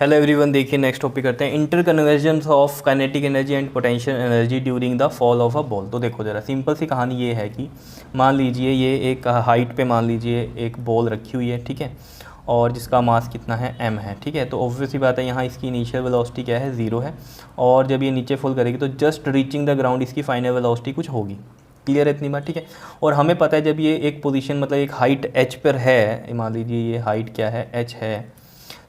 Hello everyone, देखिए next topic करते हैं inter convergence of kinetic energy and potential energy during the fall of a ball. तो देखो जरा सिंपल सी कहानी ये है कि मान लीजिए ये एक हाइट पे मान लीजिए एक बॉल रखी हुई है, ठीक है, और जिसका मास कितना है m है, ठीक है। तो ऑब्वियसली बात है यहाँ इसकी इनिशियल वेलोसिटी क्या है, 0 है, और जब ये नीचे फॉल करेगी तो जस्ट रीचिंग द ग्राउंड इसकी फाइनल वेलोसिटी कुछ होगी। क्लियर है इतनी बात, ठीक है। और हमें पता है जब ये एक पोजीशन मतलब एक हाइट h पर है, मान लीजिए ये हाइट क्या है, h है,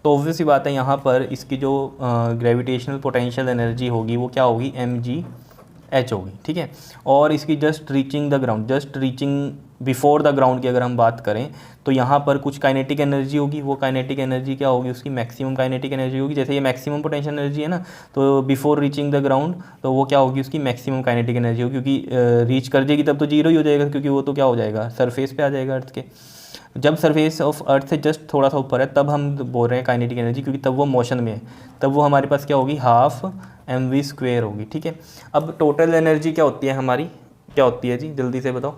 तो ऑब्वियस सी बात है यहाँ पर इसकी जो ग्रेविटेशनल पोटेंशियल एनर्जी होगी वो क्या होगी, mgh होगी, ठीक है। और इसकी just reaching the ground, just reaching before the ground की अगर हम बात करें तो यहाँ पर कुछ काइनेटिक एनर्जी होगी। वो काइनेटिक एनर्जी क्या होगी, उसकी मैक्सिमम काइनेटिक एनर्जी होगी। जैसे ये मैक्सिमम पोटेंशियल एनर्जी है ना, तो बिफोर रीचिंग द ग्राउंड तो वो क्या होगी, उसकी मैक्सिमम काइनेटिक एनर्जी होगी, क्योंकि रीच कर जाएगी तब तो जीरो ही हो जाएगा, क्योंकि वो तो क्या हो जाएगा, सरफेस पे आ जाएगा अर्थ के। जब सरफेस ऑफ अर्थ से जस्ट थोड़ा सा ऊपर है तब हम बोल रहे हैं काइनेटिक एनर्जी, क्योंकि तब वो मोशन में है, तब वो हमारे पास क्या होगी, हाफ mv² होगी, ठीक है। अब टोटल एनर्जी क्या होती है हमारी, क्या होती है जी, जल्दी से बताओ,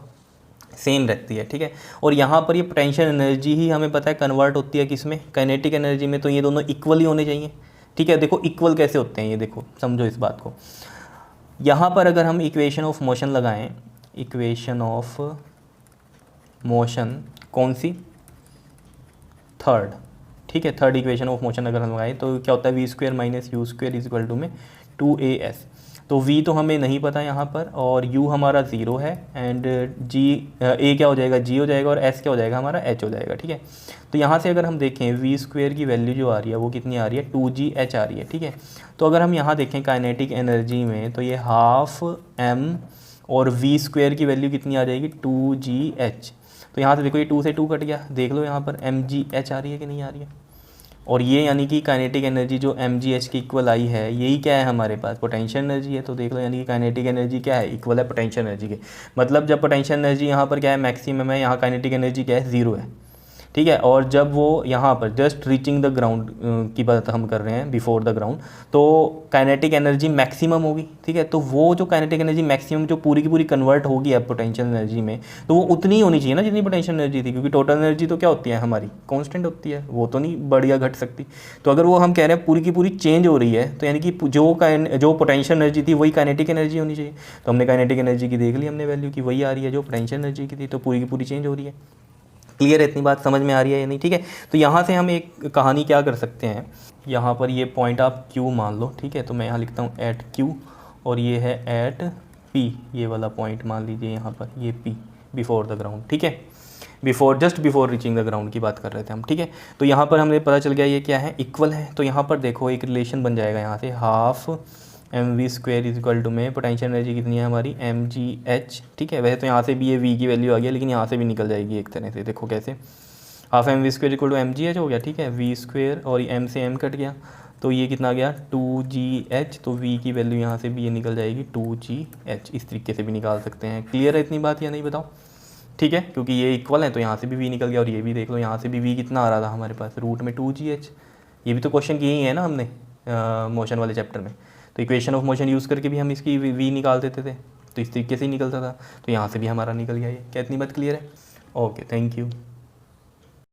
सेम रहती है, ठीक है। और यहाँ पर ये पोटेंशियल एनर्जी ही हमें पता है कन्वर्ट होती है किस में, काइनेटिक एनर्जी में। तो ये दोनों इक्वल ही होने चाहिए, ठीक है। देखो इक्वल कैसे होते हैं ये, देखो समझो इस बात को। यहाँ पर अगर हम इक्वेशन ऑफ मोशन लगाएं, इक्वेशन ऑफ मोशन कौन सी, थर्ड, ठीक है, थर्ड इक्वेशन ऑफ मोशन अगर हम लगाएं तो क्या होता है, v² minus u² is equal to में 2as। तो v तो हमें नहीं पता यहाँ पर, और u हमारा 0 है, एंड a क्या हो जाएगा, g हो जाएगा, और s क्या हो जाएगा, हमारा h हो जाएगा, ठीक है। तो यहाँ से अगर हम देखें v² की वैल्यू जो आ रही है वो कितनी आ रही है, 2gh आ रही है, ठीक है। तो अगर हम यहाँ देखें काइनेटिक एनर्जी में तो ये हाफ m और v² की वैल्यू कितनी आ जाएगी, 2gh। तो यहाँ से देखो ये 2 से 2 कट गया, देख लो यहाँ पर mgh आ रही है कि नहीं आ रही है। और ये यानी कि काइनेटिक एनर्जी जो mgh की इक्वल आई है, यही क्या है हमारे पास, पोटेंशियल एनर्जी है। तो देख लो यानी कि काइनेटिक एनर्जी क्या है, इक्वल है पोटेंशियल एनर्जी के। मतलब जब पोटेंशियल एनर्जी यहाँ पर क्या है, मैक्सिमम है, यहाँ काइनेटिक एनर्जी क्या है, 0 है, ठीक है। और जब वो यहाँ पर जस्ट रीचिंग द ग्राउंड की बात हम कर रहे हैं, बिफोर द ग्राउंड, तो काइनेटिक एनर्जी मैक्सिमम होगी, ठीक है। तो वो जो काइनेटिक एनर्जी मैक्सिमम जो पूरी की पूरी कन्वर्ट होगी अब पोटेंशियल एनर्जी में, तो वो उतनी ही होनी चाहिए ना जितनी पोटेंशियल एनर्जी थी, क्योंकि टोटल एनर्जी तो क्या होती है हमारी, कांस्टेंट होती है, वो तो नहीं बढ़ या घट सकती। तो अगर वो हम कह रहे हैं पूरी की पूरी चेंज हो रही है, तो यानी कि जो पोटेंशियल एनर्जी थी वही काइनेटिक एनर्जी होनी चाहिए। तो हमने काइनेटिक एनर्जी की देख ली हमने वैल्यू की, वही आ रही है जो पोटेंशियल एनर्जी की थी, तो पूरी की पूरी चेंज हो रही है। क्लियर है इतनी बात, समझ में आ रही है या नहीं, ठीक है। तो यहाँ से हम एक कहानी क्या कर सकते हैं, यहाँ पर ये पॉइंट आप Q मान लो, ठीक है। तो मैं यहाँ लिखता हूँ एट Q, और ये है एट P, ये वाला पॉइंट मान लीजिए यहाँ पर ये P बिफोर द ग्राउंड, ठीक है, just before reaching the ground की बात कर रहे थे हम, ठीक है। तो यहाँ पर हमें पता चल गया ये क्या है, इक्वल है। तो यहाँ पर देखो एक रिलेशन बन जाएगा यहाँ से, half mv² is equal to में पोटेंशियल एनर्जी कितनी है हमारी, mgh, ठीक है। वैसे तो यहाँ से भी ये v की वैल्यू आ गया, लेकिन यहाँ से भी निकल जाएगी एक तरह से, देखो कैसे, half mv² equal to mgh हो गया, ठीक है, v² और m से m कट गया, तो ये कितना आ गया 2gh। तो v की वैल्यू यहाँ से भी ये निकल जाएगी 2gh, इस तरीके से भी निकाल सकते हैं। क्लियर है इतनी बात या नहीं बताओ, ठीक है। क्योंकि ये इक्वल है तो यहाँ से भी v निकल गया, और ये भी देख लो यहाँ से भी v कितना आ रहा था हमारे पास, रूट में 2gh। ये भी तो क्वेश्चन किए ही है ना हमने मोशन वाले चैप्टर में। तो इक्वेशन ऑफ मोशन यूज़ करके भी हम इसकी v निकाल देते थे, तो इस तरीके से ही निकलता था। तो यहाँ से भी हमारा निकल गया ये, क्या इतनी बात क्लियर है, ओके, थैंक यू।